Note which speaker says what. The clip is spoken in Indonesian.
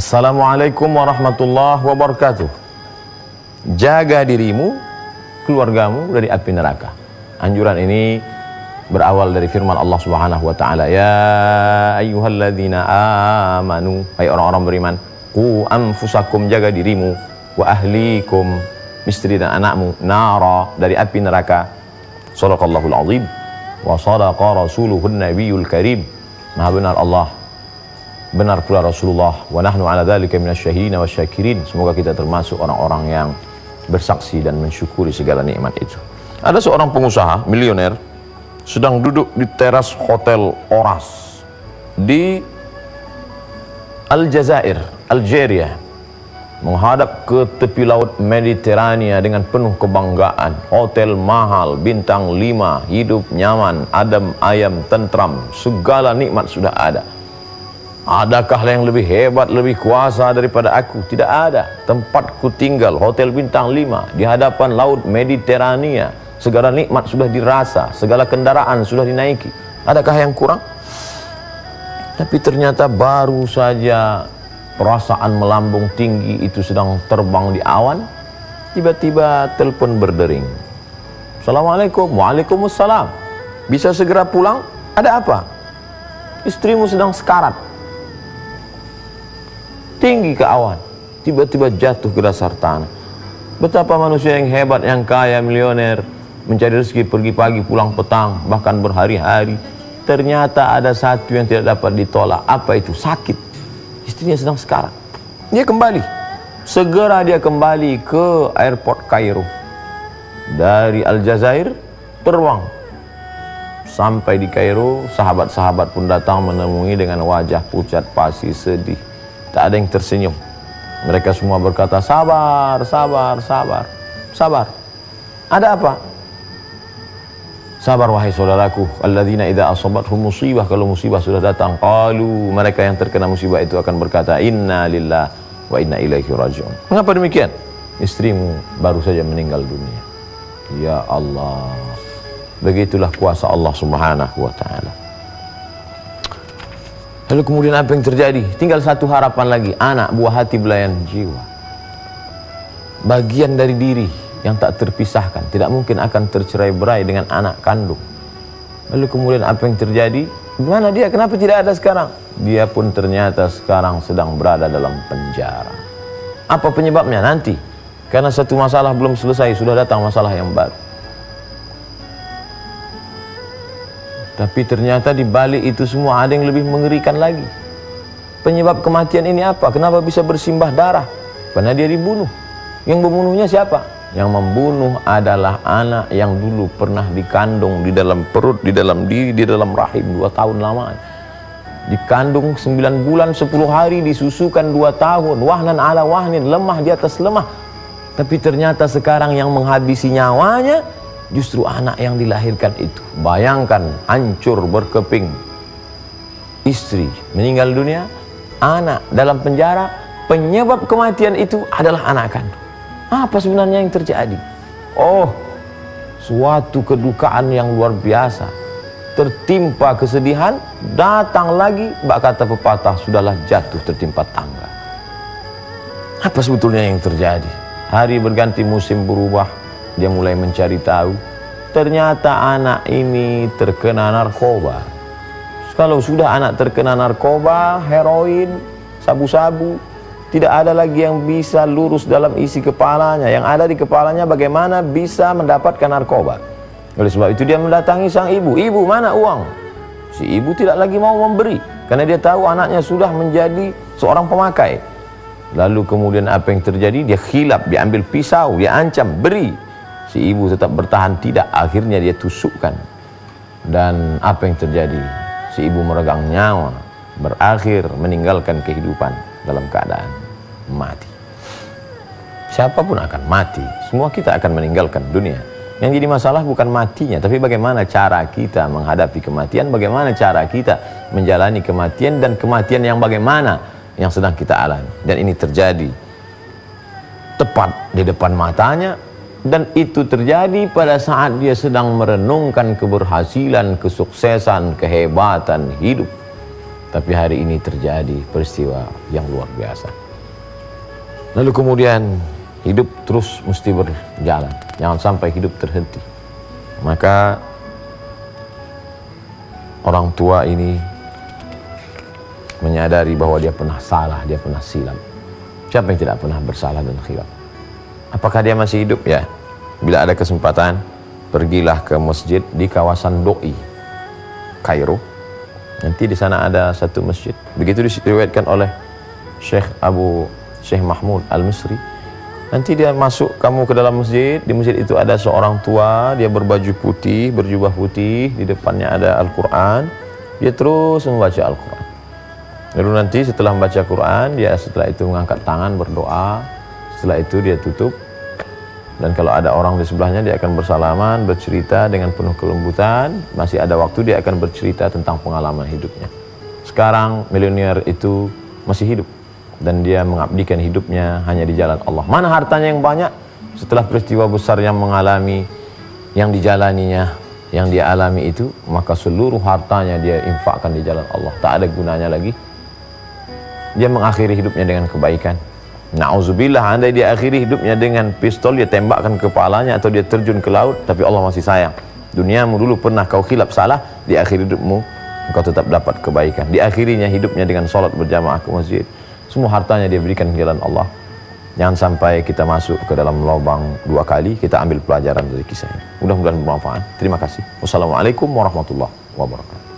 Speaker 1: Assalamualaikum warahmatullahi wabarakatuh. Jaga dirimu, keluargamu dari api neraka. Anjuran ini berawal dari firman Allah Subhanahu wa taala, ya ayyuhalladzina amanu, hai orang-orang beriman, qu anfusakum, jaga dirimu, wa ahlikum, istri dan anakmu, nara, dari api neraka. Shadaqallahul azim wa shadaqa rasuluhun nabiyul karim. Maha benar Allah, benar pula Rasulullah, wa nahnu ala dzalika minasyahidin wasyakirin. Semoga kita termasuk orang-orang yang bersaksi dan mensyukuri segala nikmat itu. Ada seorang pengusaha milioner sedang duduk di teras hotel Oras di Aljazair, Algeria, menghadap ke tepi laut Mediterania dengan penuh kebanggaan. Hotel mahal, bintang 5, hidup nyaman, adem ayam, tentram, segala nikmat sudah ada. Adakah yang lebih hebat, lebih kuasa daripada aku? Tidak ada. Tempatku tinggal, hotel bintang 5 di hadapan laut Mediterania. Segala nikmat sudah dirasa, segala kendaraan sudah dinaiki. Adakah yang kurang? Tapi ternyata baru saja perasaan melambung tinggi itu sedang terbang di awan, tiba-tiba telepon berdering. Assalamualaikum. Waalaikumsalam. Bisa segera pulang? Ada apa? Istrimu sedang sekarat. Tinggi ke awan, tiba-tiba jatuh ke dasar tanah. Betapa manusia yang hebat, yang kaya, milioner, mencari rezeki, pergi pagi pulang petang, bahkan berhari-hari. Ternyata ada satu yang tidak dapat ditolak. Apa itu? Sakit. Istrinya sedang sekarat. Dia kembali. Segera dia kembali ke airport Kairo. Dari Aljazair terbang sampai di Kairo. Sahabat-sahabat pun datang menemui dengan wajah pucat pasi, sedih. Tak ada yang tersenyum. Mereka semua berkata, sabar, sabar, sabar, sabar. Ada apa? Sabar wahai saudaraku, alladzina idza asabathum musibah, kalau musibah sudah datang, qalu, mereka yang terkena musibah itu akan berkata, inna lillahi wa inna ilaihi raji'un. Mengapa demikian? Istrimu baru saja meninggal dunia. Ya Allah. Begitulah kuasa Allah Subhanahu wa taala. Lalu kemudian apa yang terjadi? Tinggal satu harapan lagi, anak buah hati belayan jiwa. Bagian dari diri yang tak terpisahkan, tidak mungkin akan tercerai-berai dengan anak kandung. Lalu kemudian apa yang terjadi? Mana dia? Kenapa tidak ada sekarang? Dia pun ternyata sekarang sedang berada dalam penjara. Apa penyebabnya? Nanti. Karena satu masalah belum selesai, sudah datang masalah yang baru. Tapi ternyata di balik itu semua ada yang lebih mengerikan lagi. Penyebab kematian ini apa? Kenapa bisa bersimbah darah? Karena dia dibunuh. Yang membunuhnya siapa? Yang membunuh adalah anak yang dulu pernah dikandung di dalam perut, di dalam diri, di dalam rahim 2 tahun lamanya. Dikandung 9 bulan 10 hari, disusukan 2 tahun. Wahnan ala wahnin, lemah di atas lemah. Tapi ternyata sekarang yang menghabisi nyawanya justru anak yang dilahirkan itu. Bayangkan, hancur berkeping. Istri meninggal dunia, anak dalam penjara. Penyebab kematian itu adalah anak kandung. Apa sebenarnya yang terjadi? Oh, suatu kedukaan yang luar biasa. Tertimpa kesedihan, datang lagi, bak kata pepatah, sudahlah jatuh tertimpa tangga. Apa sebetulnya yang terjadi? Hari berganti, musim berubah. Dia mulai mencari tahu. Ternyata anak ini terkena narkoba. Kalau sudah anak terkena narkoba, heroin, sabu-sabu, tidak ada lagi yang bisa lurus dalam isi kepalanya. Yang ada di kepalanya bagaimana bisa mendapatkan narkoba. Oleh sebab itu dia mendatangi sang ibu. Ibu, mana uang? Si ibu tidak lagi mau memberi, karena dia tahu anaknya sudah menjadi seorang pemakai. Lalu kemudian apa yang terjadi? Dia khilaf, dia ambil pisau, dia ancam, beri. Si ibu tetap bertahan tidak, akhirnya dia tusukkan. Dan apa yang terjadi? Si ibu meregang nyawa, berakhir meninggalkan kehidupan dalam keadaan mati. Siapapun akan mati, semua kita akan meninggalkan dunia. Yang jadi masalah bukan matinya, tapi bagaimana cara kita menghadapi kematian, bagaimana cara kita menjalani kematian, dan kematian yang bagaimana yang sedang kita alami. Dan ini terjadi tepat di depan matanya. Dan itu terjadi pada saat dia sedang merenungkan keberhasilan, kesuksesan, kehebatan hidup. Tapi hari ini terjadi peristiwa yang luar biasa. Lalu kemudian hidup terus mesti berjalan, jangan sampai hidup terhenti. Maka orang tua ini menyadari bahwa dia pernah salah, dia pernah silap. Siapa yang tidak pernah bersalah dan khilaf? Apakah dia masih hidup? Ya. Bila ada kesempatan, pergilah ke masjid di kawasan Doi, Kairo. Nanti di sana ada satu masjid. Begitu diriwayatkan oleh Syekh Mahmud Al-Misri. Nanti dia masuk kamu ke dalam masjid. Di masjid itu ada seorang tua, dia berbaju putih, berjubah putih, di depannya ada Al-Quran. Dia terus membaca Al-Quran. Lalu nanti setelah membaca Quran, dia setelah itu mengangkat tangan berdoa. Setelah itu dia tutup. Dan kalau ada orang di sebelahnya, dia akan bersalaman, bercerita dengan penuh kelembutan. Masih ada waktu, dia akan bercerita tentang pengalaman hidupnya. Sekarang milenial itu masih hidup, dan dia mengabdikan hidupnya hanya di jalan Allah. Mana hartanya yang banyak? Setelah peristiwa besar yang mengalami, yang dijalaninya, yang dia alami itu, maka seluruh hartanya dia infakkan di jalan Allah. Tak ada gunanya lagi. Dia mengakhiri hidupnya dengan kebaikan. Na'udzubillah, andai dia akhiri hidupnya dengan pistol, dia tembakkan kepalanya atau dia terjun ke laut, tapi Allah masih sayang. Duniamu dulu pernah kau khilaf salah, di akhir hidupmu engkau tetap dapat kebaikan. Di akhirinya hidupnya dengan sholat berjamaah ke masjid. Semua hartanya dia berikan ke jalan Allah. Jangan sampai kita masuk ke dalam lubang dua kali. Kita ambil pelajaran dari kisah ini. Mudah-mudahan bermanfaat. Terima kasih. Wassalamualaikum warahmatullahi wabarakatuh.